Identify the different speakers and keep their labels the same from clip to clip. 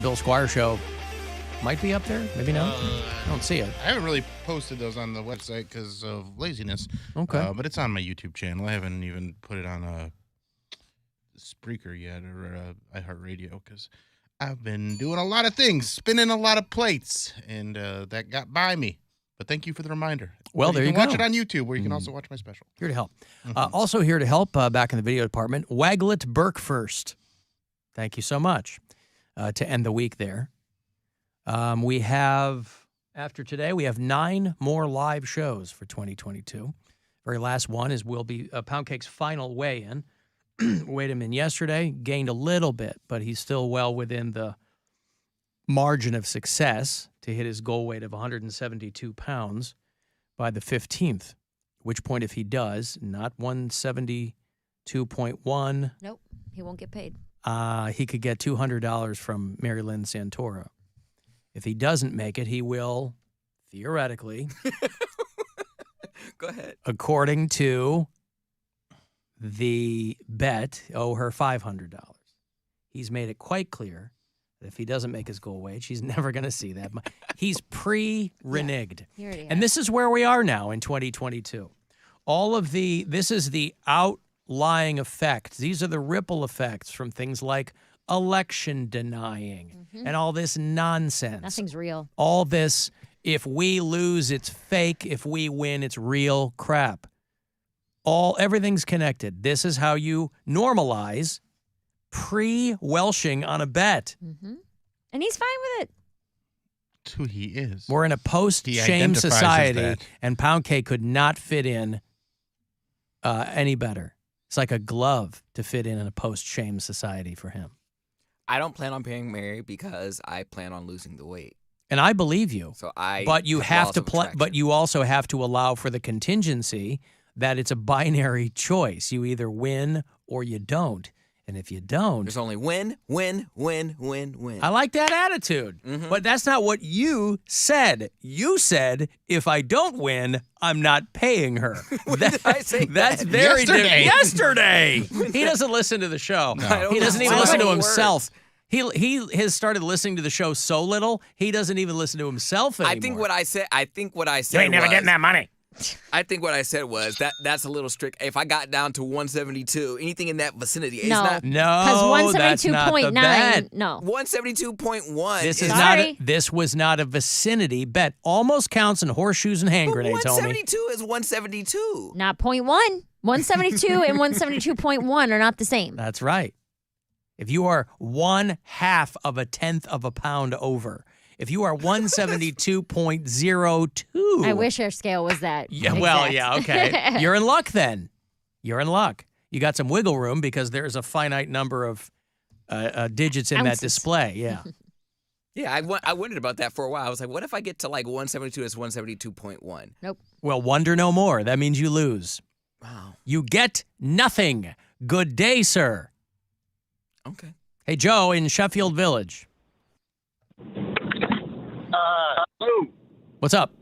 Speaker 1: Bill Squire Show might be up there. Maybe not. I don't see it.
Speaker 2: I haven't really posted those on the website because of laziness.
Speaker 1: Okay.
Speaker 2: But it's on my YouTube channel. I haven't even put it on a Spreaker yet or iHeartRadio because I've been doing a lot of things, spinning a lot of plates, and that got by me. But thank you for the reminder.
Speaker 1: Well, there you go.
Speaker 2: Watch it on YouTube, where you can also watch my special.
Speaker 1: Here to help. Also here to help back in the video department, Waglet Burkfirst. Thank you so much to end the week there. We have, after today, we have 9 more live shows for 2022. Very last one will be Poundcake's final weigh-in. Weighed him in yesterday, gained a little bit, but he's still well within the margin of success to hit his goal weight of 172 pounds by the 15th, which point if he does, not 172.1.
Speaker 3: Nope, he won't get paid.
Speaker 1: He could get $200 from Mary Lynn Santora. If he doesn't make it, he will, theoretically,
Speaker 4: go ahead,
Speaker 1: according to the bet, owe her $500. He's made it quite clear that if he doesn't make his goal weight, she's never going to see that. He's pre-reneged.
Speaker 3: Yeah,
Speaker 1: and this is where we are now in 2022. This is the outlying effects. These are the ripple effects from things like election denying and all this nonsense.
Speaker 3: Nothing's real.
Speaker 1: All this, if we lose, it's fake. If we win, it's real crap. Everything's connected. This is how you normalize pre-welshing on a bet.
Speaker 3: And he's fine with it.
Speaker 2: That's who he is.
Speaker 1: We're in a post-shame society, and Poundcake could not fit in any better. It's like a glove to fit in a post-shame society for him.
Speaker 4: I don't plan on paying Mary because I plan on losing the weight.
Speaker 1: And I believe you.
Speaker 4: So
Speaker 1: but you have to but you also have to allow for the contingency that it's a binary choice. You either win or you don't. And if you don't...
Speaker 4: There's only win, win, win, win, win.
Speaker 1: I like that attitude. But that's not what you said. You said, if I don't win, I'm not paying her.
Speaker 4: When did I say
Speaker 1: that's
Speaker 4: that?
Speaker 1: very different. Yesterday! He doesn't listen to the show.
Speaker 2: No.
Speaker 1: He doesn't even listen to himself.
Speaker 4: Words.
Speaker 1: He has started listening to the show so little, he doesn't even listen to himself anymore.
Speaker 4: I think what I said
Speaker 1: You ain't never getting that money.
Speaker 4: I think what I said was that's a little strict. If I got down to 172, anything in that vicinity, it's not.
Speaker 1: No, that's not the bet.
Speaker 3: No.
Speaker 4: 172.1.
Speaker 1: This was not a vicinity bet. Almost counts in horseshoes and hand grenades, homie.
Speaker 4: 172 is 172.
Speaker 3: Not 0.1. 172 and 172.1 are not the same.
Speaker 1: That's right. If you are 1/2 of a tenth of a pound over, if you are 172.02.
Speaker 3: I wish our scale was that.
Speaker 1: Yeah,
Speaker 3: exact.
Speaker 1: well, yeah, okay. You're in luck then. You're in luck. You got some wiggle room because there's a finite number of digits in that display. Yeah.
Speaker 4: Yeah, I wondered about that for a while. I was like, what if I get to like 172 as 172.1?
Speaker 3: Nope.
Speaker 1: Well, wonder no more. That means you lose.
Speaker 4: Wow.
Speaker 1: You get nothing. Good day, sir.
Speaker 4: Okay.
Speaker 1: Hey, Joe in Sheffield Village.
Speaker 5: Hello.
Speaker 1: What's up?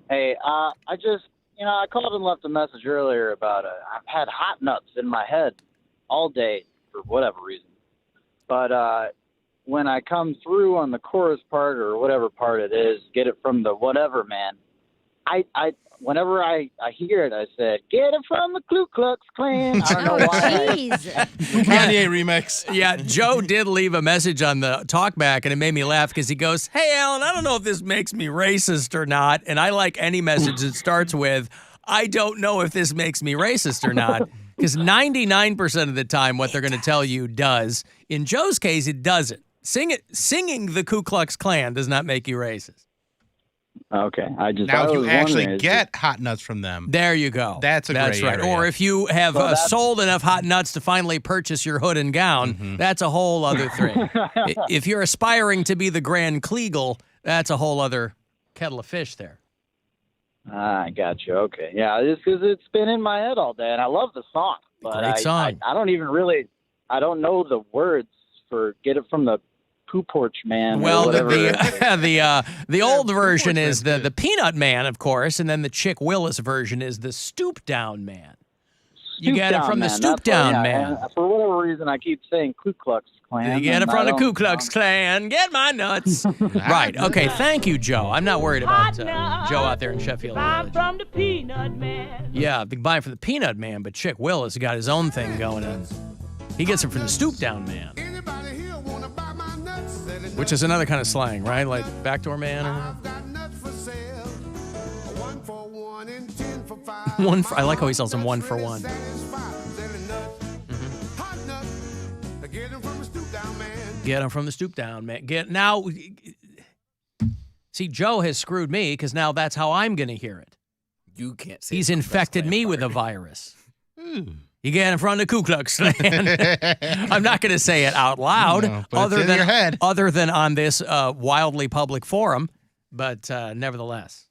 Speaker 5: Hey, I just, I called and left a message earlier about I've had hot nuts in my head all day for whatever reason. But when I come through on the chorus part or whatever part it is, get it from the whatever man, whenever I hear it, I said, get it from the Ku Klux Klan. I don't know why.
Speaker 3: Jeez.
Speaker 2: Kanye remix.
Speaker 1: Yeah, Joe did leave a message on the talkback, and it made me laugh because he goes, hey, Alan, I don't know if this makes me racist or not. And I like any message that starts with, I don't know if this makes me racist or not. Because 99% of the time, what they're going to tell you does. In Joe's case, it doesn't. Singing the Ku Klux Klan does not make you racist.
Speaker 5: Okay,
Speaker 2: now if you actually get hot nuts from them.
Speaker 1: There you go.
Speaker 2: That's a great
Speaker 1: right.
Speaker 2: area.
Speaker 1: Or if you have sold enough hot nuts to finally purchase your hood and gown, that's a whole other thing. If you're aspiring to be the Grand Kleagle, that's a whole other kettle of fish there.
Speaker 5: I got you. Okay, yeah, it's because it's been in my head all day, and I love the song, but
Speaker 1: Great song.
Speaker 5: I don't even really, I don't know the words for "Get It From the Poo Porch Man."
Speaker 1: Well,
Speaker 5: the
Speaker 1: the old version is the Peanut Man, of course, and then the Chick Willis version is the Stoop Down Man. You get it from the stoop down man.
Speaker 5: And for whatever reason, I keep saying Ku Klux Klan.
Speaker 1: You get it from the Ku Klux Klan. Get my nuts. Right. Okay. Thank you, Joe. I'm not worried about Joe out there in Sheffield.
Speaker 6: I'm from the Peanut Man.
Speaker 1: Yeah, big buy from the Peanut Man, but Chick Willis got his own thing going on. He gets it from the stoop down man. Which is another kind of slang, right? Like backdoor man. I like how he sells them 1 for 1. Get them from the stoop down man. See, Joe has screwed me because now that's how I'm going to hear it.
Speaker 4: You can't say
Speaker 1: He's infected me with a virus. You get in front of the Ku Klux Klan. I'm not going to say it out loud,
Speaker 2: no, other
Speaker 1: than on this wildly public forum, but nevertheless.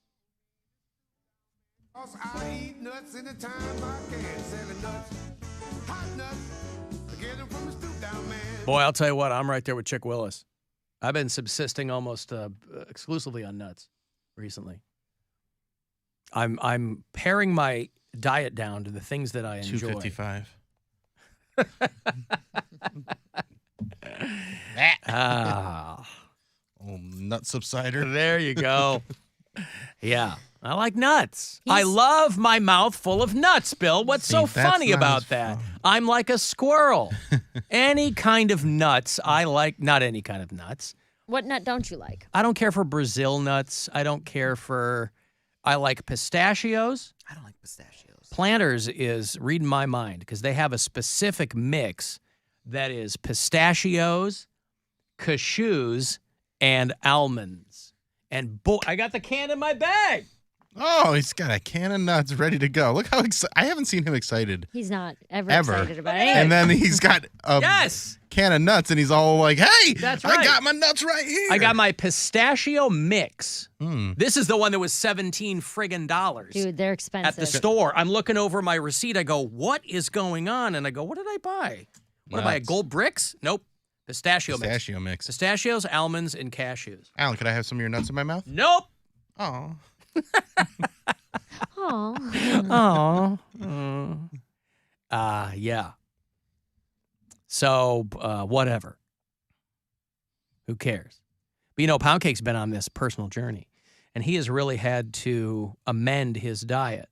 Speaker 1: Boy, I'll tell you what, I'm right there with Chick Willis. I've been subsisting almost exclusively on nuts recently. I'm paring my diet down to the things that I enjoy.
Speaker 2: 255. Nut subsider.
Speaker 1: There you go. Yeah. I like nuts. I love my mouth full of nuts, Bill. What's so funny about that? I'm like a squirrel. Any kind of nuts I like. Not any kind of nuts.
Speaker 3: What nut don't you like?
Speaker 1: I don't care for Brazil nuts. I like pistachios.
Speaker 4: I don't like pistachios.
Speaker 1: Planters is reading my mind because they have a specific mix that is pistachios, cashews, and almonds. And boy, I got the can in my bag.
Speaker 2: Oh, he's got a can of nuts ready to go. Look how I haven't seen him excited.
Speaker 3: He's not ever excited about anything.
Speaker 2: And then he's got a can of nuts, and he's all like, hey,
Speaker 1: that's right.
Speaker 2: I got my nuts right here.
Speaker 1: I got my pistachio mix. This is the one that was $17 friggin'.
Speaker 3: Dude, they're expensive.
Speaker 1: At the store. I'm looking over my receipt. I go, what is going on? And I go, what did I buy? What did I buy? Gold bricks? Nope. Pistachio mix. Pistachios, almonds, and cashews.
Speaker 2: Alan, could I have some of your nuts in my mouth?
Speaker 1: Nope.
Speaker 2: Oh.
Speaker 1: Yeah. So, whatever. Who cares? But Poundcake's been on this personal journey, and he has really had to amend his diet.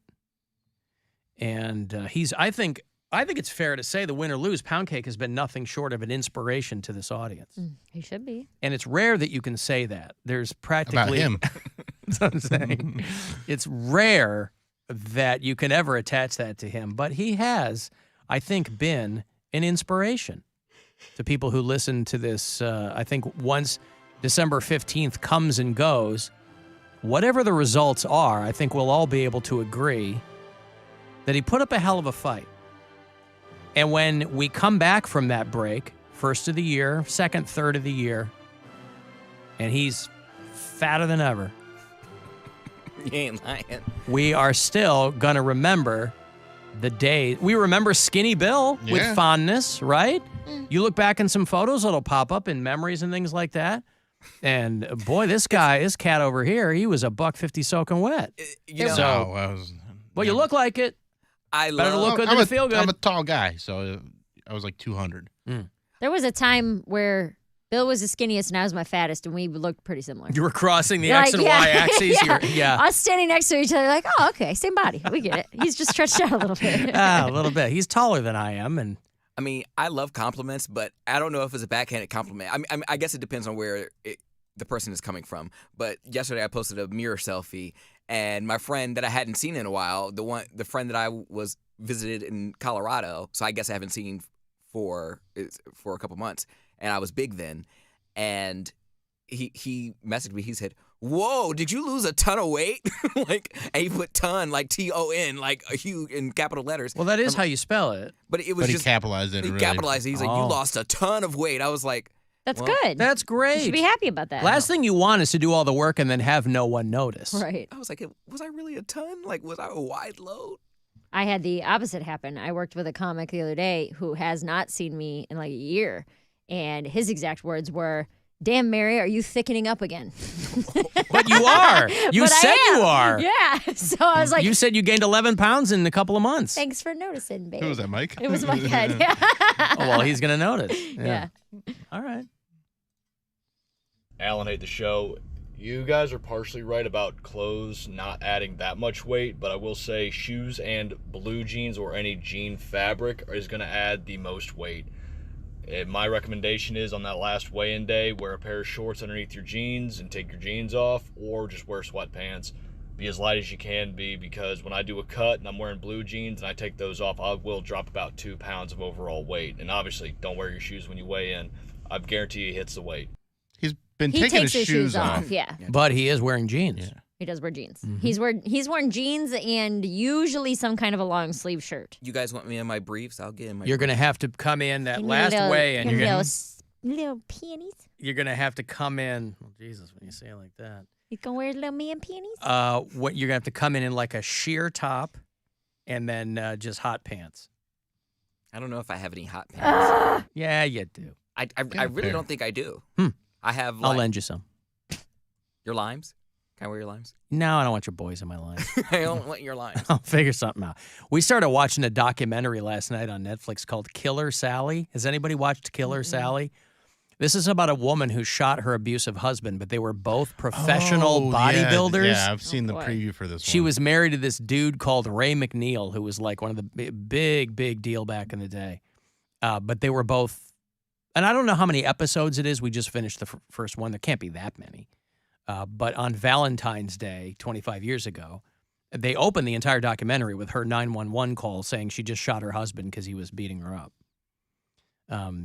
Speaker 1: And I think it's fair to say, the win or lose, Poundcake has been nothing short of an inspiration to this audience.
Speaker 3: He should be.
Speaker 1: And it's rare that you can say that. There's practically...
Speaker 2: About him.
Speaker 1: That's what I'm saying. It's rare that you can ever attach that to him. But he has, I think, been an inspiration to people who listen to this. I think once December 15th comes and goes, whatever the results are, I think we'll all be able to agree that he put up a hell of a fight. And when we come back from that break, first of the year, second, third of the year, and he's fatter than ever,
Speaker 4: you ain't lying.
Speaker 1: we are still going to remember the day. We remember Skinny Bill with fondness, right? You look back in some photos, it'll pop up in memories and things like that. And boy, this cat over here, he was $1.50 soaking wet. Well, you look like it. Better to look good than to feel good.
Speaker 2: I'm a tall guy, so I was like 200.
Speaker 3: There was a time where Bill was the skinniest and I was my fattest, and we looked pretty similar.
Speaker 1: You were crossing the X and Y axes.
Speaker 3: Us standing next to each other like, oh, okay, same body. We get it. He's just stretched out a little bit.
Speaker 1: A little bit. He's taller than I am. And
Speaker 4: I mean, I love compliments, but I don't know if it's a backhanded compliment. I guess it depends on where the person is coming from. But yesterday I posted a mirror selfie, and my friend that I hadn't seen in a while, the friend that I was visited in Colorado, so I guess I haven't seen for a couple months, and I was big then, and he messaged me. He said, "Whoa, did you lose a ton of weight?" And he put ton, like TON, like a huge in capital letters.
Speaker 1: Well, that is how you spell it.
Speaker 4: But it was
Speaker 2: he capitalized it.
Speaker 4: He capitalized it. He's like, "You lost a ton of weight." I was like,
Speaker 3: That's good.
Speaker 1: That's great.
Speaker 3: You should be happy about that.
Speaker 1: Last thing you want is to do all the work and then have no one notice.
Speaker 3: Right.
Speaker 4: I was like, was I really a ton? Like, was I a wide load?
Speaker 3: I had the opposite happen. I worked with a comic the other day who has not seen me in like a year. And his exact words were, damn, Mary, are you thickening up again?
Speaker 1: But you are. You
Speaker 3: But I
Speaker 1: said you
Speaker 3: am.
Speaker 1: are.
Speaker 3: Yeah. So I was like,
Speaker 1: You said you gained 11 pounds in a couple of months.
Speaker 3: thanks for noticing, babe.
Speaker 2: Who was that, Mike?
Speaker 3: It was my head. Yeah.
Speaker 1: Oh, well, he's going to notice.
Speaker 3: Yeah.
Speaker 1: All right.
Speaker 7: Alan, hate the show. You guys are partially right about clothes not adding that much weight, but I will say shoes and blue jeans or any jean fabric is going to add the most weight. My recommendation is on that last weigh-in day, wear a pair of shorts underneath your jeans and take your jeans off, or just wear sweatpants. Be as light as you can be, because when I do a cut and I'm wearing blue jeans and I take those off, I will drop about 2 pounds of overall weight. And obviously, don't wear your shoes when you weigh in. I guarantee he hits the weight.
Speaker 2: He's been
Speaker 3: He
Speaker 2: taking
Speaker 3: takes
Speaker 2: his
Speaker 3: shoes
Speaker 2: off.
Speaker 3: off. Yeah.
Speaker 1: But he is wearing jeans.
Speaker 2: Yeah.
Speaker 3: He does wear jeans.
Speaker 1: Mm-hmm.
Speaker 3: He's worn jeans and usually some kind of a long sleeve shirt.
Speaker 4: You guys want me in my briefs? I'll get in my.
Speaker 1: You're going to have to come in that
Speaker 3: And
Speaker 1: last
Speaker 3: little-
Speaker 1: way, and
Speaker 3: and
Speaker 1: you're
Speaker 3: little panties.
Speaker 1: going to have to come in. Oh, Jesus, when you say it like that.
Speaker 3: He's gonna wear little man panties.
Speaker 1: What you're going to have to come in like a sheer top and then just hot pants.
Speaker 4: I don't know if I have any hot pants.
Speaker 1: Yeah, you do.
Speaker 4: I really
Speaker 2: fair.
Speaker 4: don't think I do.
Speaker 1: Hmm.
Speaker 4: I have.
Speaker 1: I'll
Speaker 4: Like,
Speaker 1: lend you some.
Speaker 4: your limes. Can I wear your limes?
Speaker 1: No, I don't want your boys in my line.
Speaker 4: I don't want your limes.
Speaker 1: I'll figure something out. We started watching a documentary last night on Netflix called Killer Sally. Has anybody watched Killer Sally? This is about a woman who shot her abusive husband, but they were both professional
Speaker 2: Oh,
Speaker 1: bodybuilders.
Speaker 2: Yeah, I've seen the
Speaker 3: boy.
Speaker 2: preview for this
Speaker 1: She
Speaker 2: one.
Speaker 1: was married to this dude called Ray McNeil, who was like one of the big deal back in the day. But they were both, and I don't know how many episodes it is. We just finished the first one. There can't be that many. But on Valentine's Day, 25 years ago, they opened the entire documentary with her 911 call saying she just shot her husband because he was beating her up.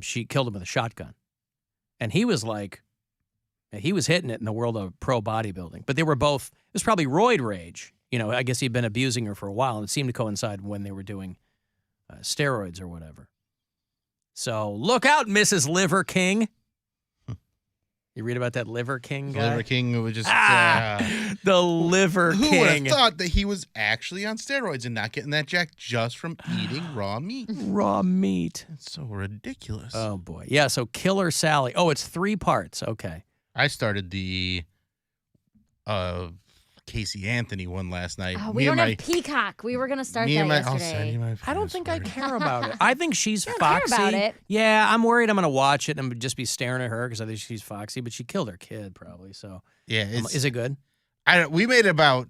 Speaker 1: She killed him with a shotgun. And he was like, he was hitting it in the world of pro bodybuilding. But they were both, it was probably roid rage. You know, I guess he'd been abusing her for a while, and it seemed to coincide when they were doing steroids or whatever. So look out, Mrs. Liver King. You read about that Liver King guy?
Speaker 2: Liver King was just
Speaker 1: The Liver
Speaker 2: who would
Speaker 1: King.
Speaker 2: have thought that he was actually on steroids and not getting that jack just from eating raw meat?
Speaker 1: Raw meat.
Speaker 2: It's so ridiculous.
Speaker 1: Oh, boy. Yeah, so Killer Sally. Oh, it's 3 parts. Okay.
Speaker 2: I started the Casey Anthony one last night.
Speaker 3: Oh, we don't have Peacock. We were gonna start that
Speaker 2: I'll send you
Speaker 3: yesterday.
Speaker 2: my
Speaker 1: I don't think I
Speaker 2: password.
Speaker 1: care about it. I think she's
Speaker 3: You don't care
Speaker 1: foxy.
Speaker 3: about it.
Speaker 1: Yeah, I'm worried I'm going to watch it and just be staring at her because I think she's foxy, but she killed her kid probably. So
Speaker 2: Yeah, it's,
Speaker 1: is it good?
Speaker 2: we made it about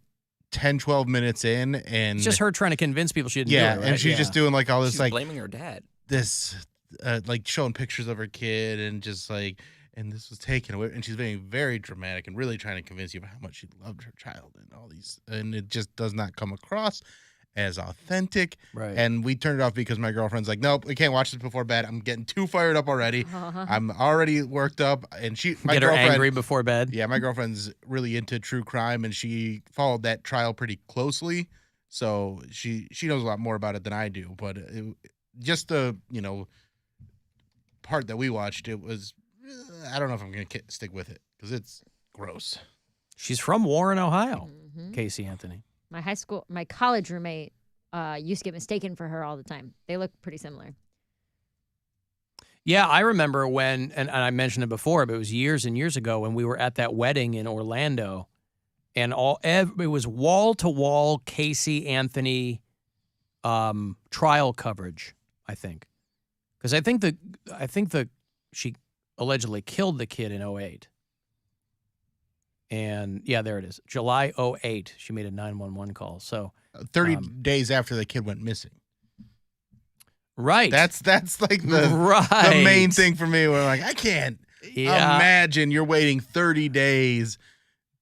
Speaker 2: 10, 12 minutes in, and
Speaker 1: It's just her trying to convince people she didn't do it, right?
Speaker 2: and she's just doing like all this
Speaker 4: She's
Speaker 2: like
Speaker 4: blaming her dad.
Speaker 2: this like showing pictures of her kid and just like, and this was taken away, and she's being very dramatic and really trying to convince you of how much she loved her child and all these, and it just does not come across as authentic.
Speaker 1: Right.
Speaker 2: And we turned it off because my girlfriend's like, nope, we can't watch this before bed. I'm getting too fired up already. I'm already worked up, and my
Speaker 1: Get her
Speaker 2: girlfriend,
Speaker 1: angry before bed.
Speaker 2: yeah, my girlfriend's really into true crime, and she followed that trial pretty closely, so she knows a lot more about it than I do. But just the part that we watched, it was, I don't know if I'm gonna stick with it because it's gross.
Speaker 1: She's from Warren, Ohio.
Speaker 3: Mhm.
Speaker 1: Casey Anthony.
Speaker 3: My college roommate used to get mistaken for her all the time. They look pretty similar.
Speaker 1: Yeah, I remember when, and I mentioned it before, but it was years and years ago when we were at that wedding in Orlando, and it was wall to wall Casey Anthony trial coverage. I think, because I think she allegedly killed the kid in 2008. And yeah, there it is. July 2008, she made a 911 call. So
Speaker 2: 30 days after the kid went missing.
Speaker 1: right,
Speaker 2: That's like the main thing for me. Where I'm like, I can't imagine you're waiting 30 days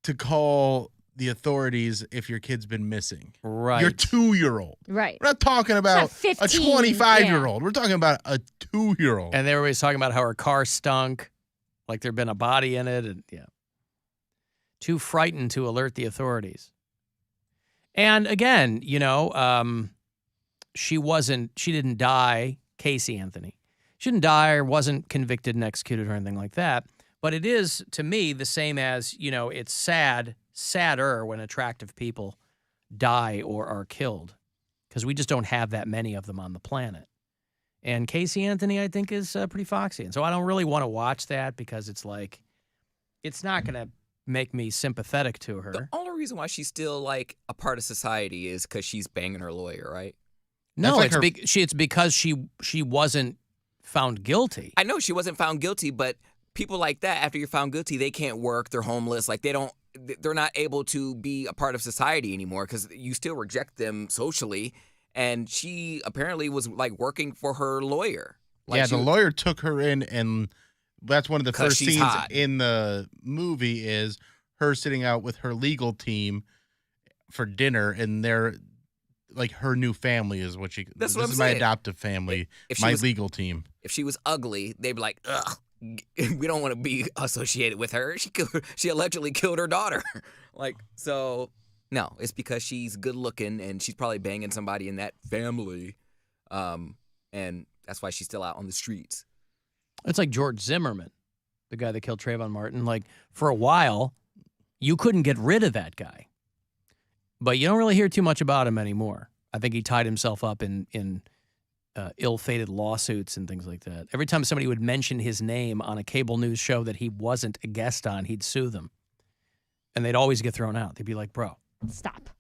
Speaker 2: to call the authorities if your kid's been missing.
Speaker 1: Right,
Speaker 2: Your 2-year-old.
Speaker 3: Right.
Speaker 2: We're not talking about
Speaker 3: It's not
Speaker 2: a
Speaker 3: 15,
Speaker 2: 25-year-old. We're talking about a 2-year-old.
Speaker 1: and everybody's talking about how her car stunk, like there'd been a body in it, and yeah, too frightened to alert the authorities. And again, she didn't die, Casey Anthony. She didn't die or wasn't convicted and executed or anything like that. But it is, to me, the same as, it's sadder when attractive people die or are killed because we just don't have that many of them on the planet. And Casey Anthony, I think, is pretty foxy. And so I don't really want to watch that because it's like, it's not going to make me sympathetic to her.
Speaker 4: The only reason why she's still like a part of society is because she's banging her lawyer, right?
Speaker 1: No,
Speaker 2: That's like
Speaker 1: it's because she wasn't found guilty.
Speaker 4: I know she wasn't found guilty, but people like that, after you're found guilty, they can't work. They're homeless. Like they're not able to be a part of society anymore because you still reject them socially. And she apparently was like working for her lawyer. Like
Speaker 2: the lawyer took her in, and that's one of the
Speaker 4: 'Cause
Speaker 2: first
Speaker 4: she's
Speaker 2: scenes
Speaker 4: hot.
Speaker 2: in the movie is her sitting out with her legal team for dinner, and they're like her new family is what she.
Speaker 4: That's
Speaker 2: this
Speaker 4: what I'm
Speaker 2: is my
Speaker 4: saying.
Speaker 2: adoptive family,
Speaker 4: If she
Speaker 2: my
Speaker 4: was-
Speaker 2: legal team.
Speaker 4: If she was ugly, they'd be like, ugh, we don't want to be associated with her. She allegedly killed her daughter. Like, so, no, it's because she's good looking and she's probably banging somebody in that family. And that's why she's still out on the streets.
Speaker 1: It's like George Zimmerman, the guy that killed Trayvon Martin. Like, for a while, you couldn't get rid of that guy. But you don't really hear too much about him anymore. I think he tied himself up in ill-fated lawsuits and things like that. Every time somebody would mention his name on a cable news show that he wasn't a guest on, he'd sue them. And they'd always get thrown out. They'd be like, bro,
Speaker 3: Stop.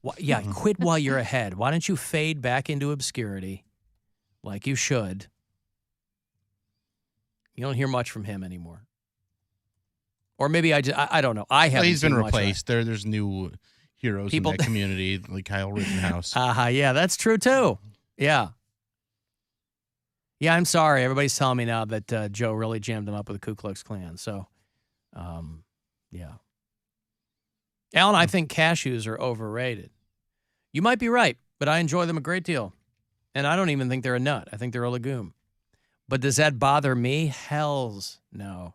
Speaker 1: quit while you're ahead. Why don't you fade back into obscurity like you should? You don't hear much from him anymore. Or maybe I don't know. I haven't
Speaker 2: He's been
Speaker 1: seen much of it.
Speaker 2: replaced. There's new heroes
Speaker 1: People-
Speaker 2: in that community, like Kyle Rittenhouse.
Speaker 1: Yeah, that's true too. Yeah. Yeah, I'm sorry. Everybody's telling me now that Joe really jammed him up with the Ku Klux Klan. So, yeah. Alan, I think cashews are overrated. You might be right, but I enjoy them a great deal. And I don't even think they're a nut. I think they're a legume. But does that bother me? Hells no.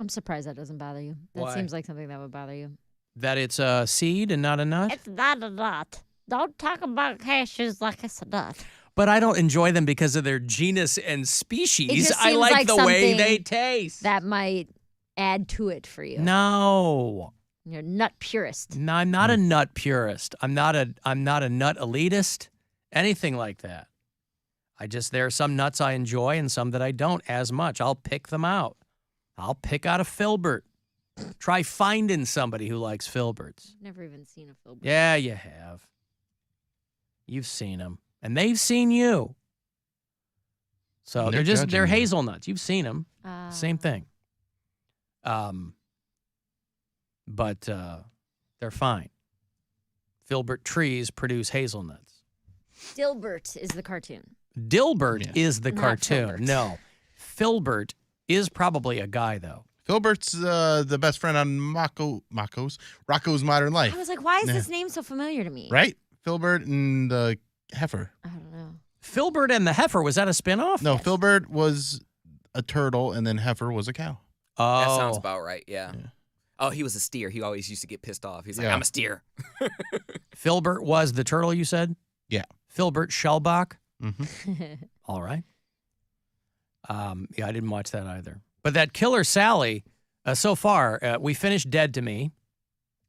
Speaker 3: I'm surprised that doesn't bother you. That
Speaker 1: Why?
Speaker 3: seems like something that would bother you.
Speaker 1: That it's a seed and not a nut?
Speaker 6: It's not a nut. Don't talk about cashews like it's a nut.
Speaker 1: But I don't enjoy them because of their genus and species.
Speaker 3: It just
Speaker 1: I
Speaker 3: seems
Speaker 1: like
Speaker 3: like
Speaker 1: the way
Speaker 3: something
Speaker 1: they taste.
Speaker 3: That might add to it for you.
Speaker 1: No.
Speaker 3: You're a nut purist.
Speaker 1: No, I'm not a nut purist. I'm not a nut elitist, anything like that. There are some nuts I enjoy and some that I don't as much. I'll pick them out. I'll pick out a filbert. Try finding somebody who likes filberts.
Speaker 3: Never even seen a filbert.
Speaker 1: Yeah, you have. You've seen them, and they've seen you. So
Speaker 2: They're
Speaker 1: they're
Speaker 2: judging you.
Speaker 1: hazelnuts. You've seen them.
Speaker 3: Ah.
Speaker 1: Same thing. But they're fine. Filbert trees produce hazelnuts.
Speaker 3: Dilbert is the cartoon.
Speaker 1: Dilbert
Speaker 2: Yeah.
Speaker 1: is the
Speaker 3: Not
Speaker 1: cartoon.
Speaker 3: Filbert.
Speaker 1: No. Filbert is probably a guy, though.
Speaker 2: Filbert's the best friend on Rocco's Modern Life,
Speaker 3: I was like, why is
Speaker 2: Yeah.
Speaker 3: this name so familiar to me?
Speaker 2: right? Filbert and the heifer.
Speaker 3: I don't know.
Speaker 1: Filbert and the heifer, was that a spinoff?
Speaker 2: No, Filbert was a turtle, and then heifer was a cow.
Speaker 1: Oh.
Speaker 4: That sounds about right, yeah.
Speaker 2: Yeah.
Speaker 4: Oh, he was a steer. He always used to get pissed off. He's like,
Speaker 2: Yeah.
Speaker 4: I'm a steer.
Speaker 1: Filbert was the turtle, you said?
Speaker 2: Yeah.
Speaker 1: Filbert Shellbach?
Speaker 2: Mm-hmm.
Speaker 1: All right. Yeah, I didn't watch that either. But that Killer Sally, so far, we finished Dead to Me.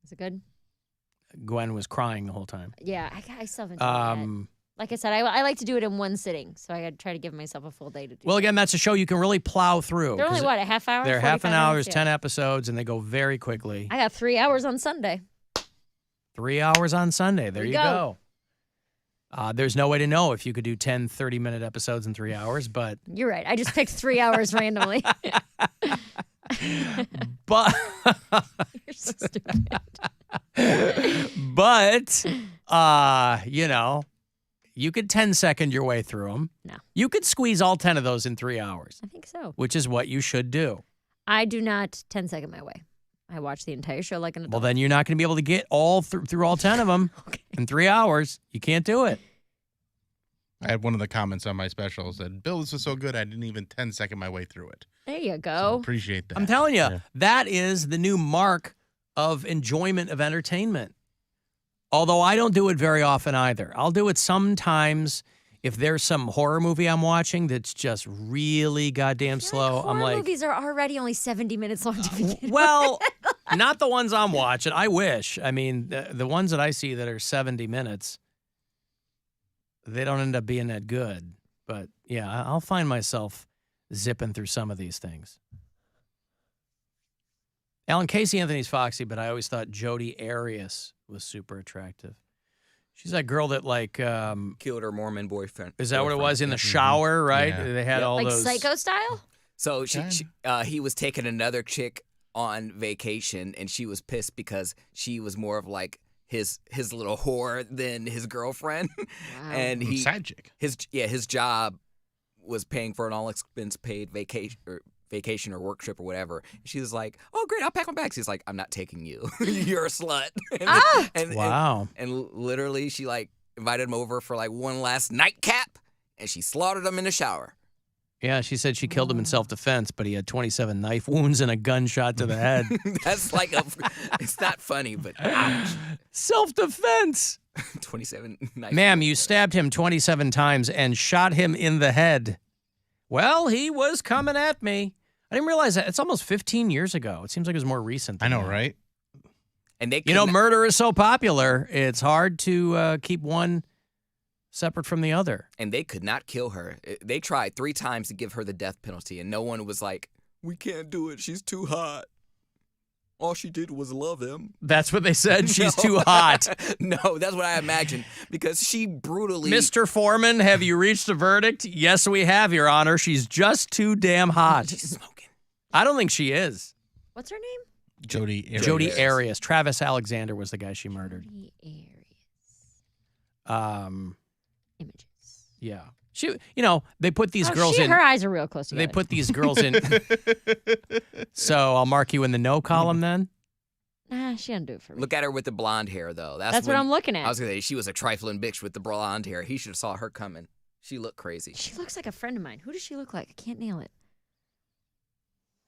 Speaker 3: Is it good?
Speaker 1: Gwen was crying the whole time.
Speaker 3: Yeah, I still haven't done it yet. Like I said, I like to do it in one sitting, so I got to try to give myself a full day to do
Speaker 1: Well,
Speaker 3: it.
Speaker 1: again, that's a show you can really plow through.
Speaker 3: They're only,
Speaker 1: 'cause
Speaker 3: what, a half hour?
Speaker 1: They're half an
Speaker 3: 45
Speaker 1: hour,
Speaker 3: minutes?
Speaker 1: 10
Speaker 3: Yeah.
Speaker 1: episodes, and they go very quickly.
Speaker 3: I got 3 hours on Sunday.
Speaker 1: 3 hours on Sunday. There
Speaker 3: you
Speaker 1: you
Speaker 3: go.
Speaker 1: go. There's no way to know if you could do 10 30-minute episodes in 3 hours, but
Speaker 3: You're right. I just picked 3 hours randomly.
Speaker 1: but
Speaker 3: You're so stupid.
Speaker 1: but you know, you could 10-second your way through them.
Speaker 3: No.
Speaker 1: You could squeeze all 10 of those in 3 hours,
Speaker 3: I think so.
Speaker 1: which is what you should do.
Speaker 3: I do not 10-second my way. I watch the entire show like an adult.
Speaker 1: Well, then you're not going to be able to get all through all 10 of them in 3 hours. You can't do it.
Speaker 2: I had one of the comments on my special said, "Bill, this was so good, I didn't even 10-second my way through it."
Speaker 3: There you
Speaker 2: So
Speaker 3: go.
Speaker 2: appreciate that.
Speaker 1: I'm telling you,
Speaker 2: Yeah.
Speaker 1: that is the new mark of enjoyment of entertainment. Although I don't do it very often either. I'll do it sometimes if there's some horror movie I'm watching that's just really goddamn slow.
Speaker 3: Horror
Speaker 1: I'm like,
Speaker 3: movies are already only 70 minutes long to begin
Speaker 1: well, not the ones I'm watching. I wish. I mean, the ones that I see that are 70 minutes, they don't end up being that good. But yeah, I'll find myself zipping through some of these things. Alan Casey Anthony's foxy, but I always thought Jodi Arias was super attractive. She's that girl that
Speaker 4: Killed her Mormon boyfriend.
Speaker 1: is that what it was in the shower, right?
Speaker 2: Yeah.
Speaker 1: They had all
Speaker 3: Like
Speaker 1: those
Speaker 3: Psycho style?
Speaker 4: So he was taking another chick on vacation, and she was pissed because she was more of like his little whore than his girlfriend.
Speaker 3: Wow.
Speaker 4: And
Speaker 2: Side chick.
Speaker 4: his job was paying for an all expense paid vacation or work trip or whatever. She was like, "Oh, great, I'll pack my bags." He's like, "I'm not taking you. You're a slut."
Speaker 1: Wow.
Speaker 4: And literally, she like invited him over for like one last nightcap, and she slaughtered him in the shower.
Speaker 1: Yeah, she said she killed him in self-defense, but he had 27 knife wounds and a gunshot to the head.
Speaker 4: That's like it's not funny, but ouch.
Speaker 1: Self-defense.
Speaker 4: 27 knife.
Speaker 1: Ma'am, you stabbed him 27 times and shot him in the head. Well, he was coming at me. I didn't realize that. It's almost 15 years ago. It seems like it was more recent
Speaker 2: I
Speaker 1: than
Speaker 2: know,
Speaker 1: that.
Speaker 2: right?
Speaker 4: And they
Speaker 1: murder is so popular, it's hard to keep one separate from the other.
Speaker 4: And they could not kill her. They tried 3 times to give her the death penalty, and no one was like, "We can't do it. She's too hot. All she did was love him."
Speaker 1: That's what they said? She's
Speaker 4: No.
Speaker 1: too hot.
Speaker 4: No, that's what I imagined, because she brutally...
Speaker 1: Mr. Foreman, have you reached a verdict? Yes, we have, Your Honor. She's just too damn hot.
Speaker 4: She's smoking.
Speaker 1: I don't think she is.
Speaker 3: What's her name?
Speaker 2: Jodi Arias.
Speaker 1: Jodi Arias. Travis Alexander was the guy she murdered.
Speaker 3: Jodi Arias. Images.
Speaker 1: Yeah. She, they put these
Speaker 3: Oh,
Speaker 1: girls in.
Speaker 3: her eyes are real close together.
Speaker 1: They put these girls in. So I'll mark you in the no column then.
Speaker 3: Nah, she didn't do it for me.
Speaker 4: Look at her with the blonde hair, though.
Speaker 3: That's what I'm looking at.
Speaker 4: I was going to say, she was a trifling bitch with the blonde hair. He should have saw her coming. She looked crazy.
Speaker 3: She looks like a friend of mine. Who does she look like? I can't nail it.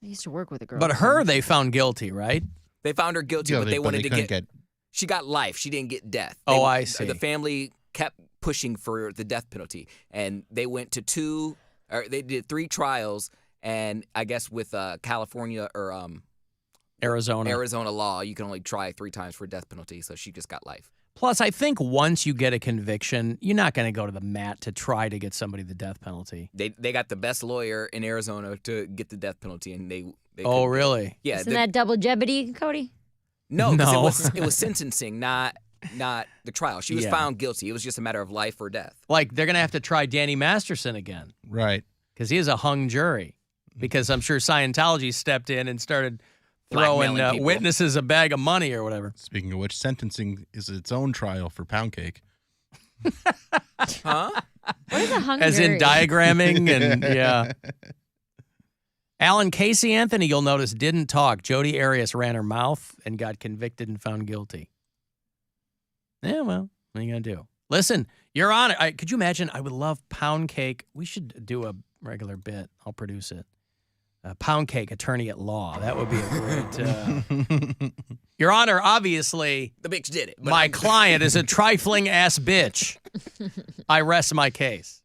Speaker 3: I used to work with a girl.
Speaker 1: But her, they found guilty, right?
Speaker 4: They found her guilty,
Speaker 2: Yeah,
Speaker 4: but they wanted to
Speaker 2: couldn't
Speaker 4: get... She got life. She didn't get death.
Speaker 1: Oh, I see.
Speaker 4: The family kept pushing for the death penalty, and they went to they did 3 trials, and I guess with California or Arizona law, you can only try 3 times for a death penalty, so she just got life.
Speaker 1: Plus, I think once you get a conviction, you're not going to go to the mat to try to get somebody the death penalty.
Speaker 4: They got the best lawyer in Arizona to get the death penalty, and they
Speaker 1: Oh,
Speaker 4: couldn't.
Speaker 1: really?
Speaker 4: Yeah.
Speaker 3: Isn't that double jeopardy, Cody?
Speaker 4: No, 'cause
Speaker 1: No.
Speaker 4: it was sentencing, not the trial. She was
Speaker 1: Yeah.
Speaker 4: found guilty. It was just a matter of life or death.
Speaker 1: Like, they're going to have to try Danny Masterson again
Speaker 2: Right.
Speaker 1: because he is a hung jury. Because I'm sure Scientology stepped in and started throwing
Speaker 4: Blackmailing people.
Speaker 1: witnesses a bag of money or whatever.
Speaker 2: Speaking of which, sentencing is its own trial for Poundcake.
Speaker 4: Huh?
Speaker 3: What is a hung
Speaker 1: As in
Speaker 3: jury?
Speaker 1: diagramming and, yeah. Alan Casey Anthony, you'll notice, didn't talk. Jodi Arias ran her mouth and got convicted and found guilty. Yeah, well, what are you going to do? Listen, Your Honor, could you imagine? I would love Poundcake. We should do a regular bit. I'll produce it. Poundcake, attorney at law. That would be a great... Your Honor, obviously,
Speaker 4: The bitch did it. But
Speaker 1: my
Speaker 4: I'm-
Speaker 1: client is a trifling ass bitch. I rest my case.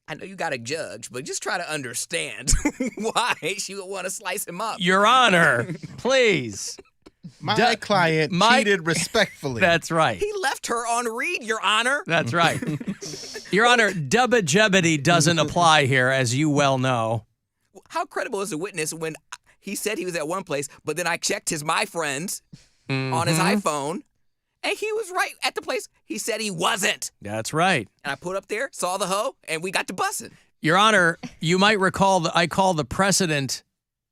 Speaker 4: I know you got a judge, but just try to understand why she would want to slice him up.
Speaker 1: Your Honor, please.
Speaker 2: My client cheated respectfully.
Speaker 1: That's right.
Speaker 4: He left her on read, Your Honor.
Speaker 1: That's right. Your Honor, double jeopardy doesn't apply here, as you well know.
Speaker 4: How credible is a witness when he said he was at one place, but then I checked my friends on his iPhone, and he was right at the place he said he wasn't.
Speaker 1: That's right.
Speaker 4: And I put up there, saw the hoe, and we got to bussing.
Speaker 1: Your Honor, you might recall that I call the precedent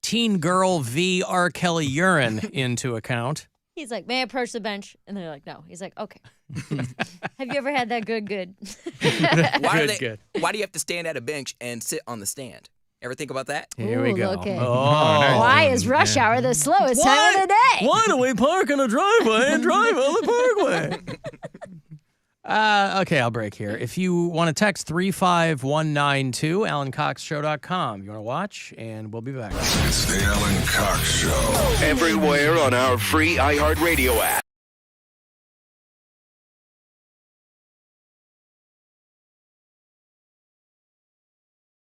Speaker 1: teen girl v. R. Kelly urine into account.
Speaker 3: He's like, may I approach the bench? And they're like, no. He's like, okay. Have you ever had that good?
Speaker 1: Good.
Speaker 4: Why do you have to stand at a bench and sit on the stand? Ever think about that?
Speaker 1: Here we
Speaker 3: Ooh,
Speaker 1: go.
Speaker 3: okay.
Speaker 1: Oh.
Speaker 3: Why is rush hour the slowest time of the day?
Speaker 1: Why do we park in a driveway and drive on the parkway? Okay, I'll break here. If you want to text 35192, AlanCoxShow.com. You want to watch, and we'll be back.
Speaker 8: It's the Alan Cox Show. Everywhere on our free iHeartRadio app.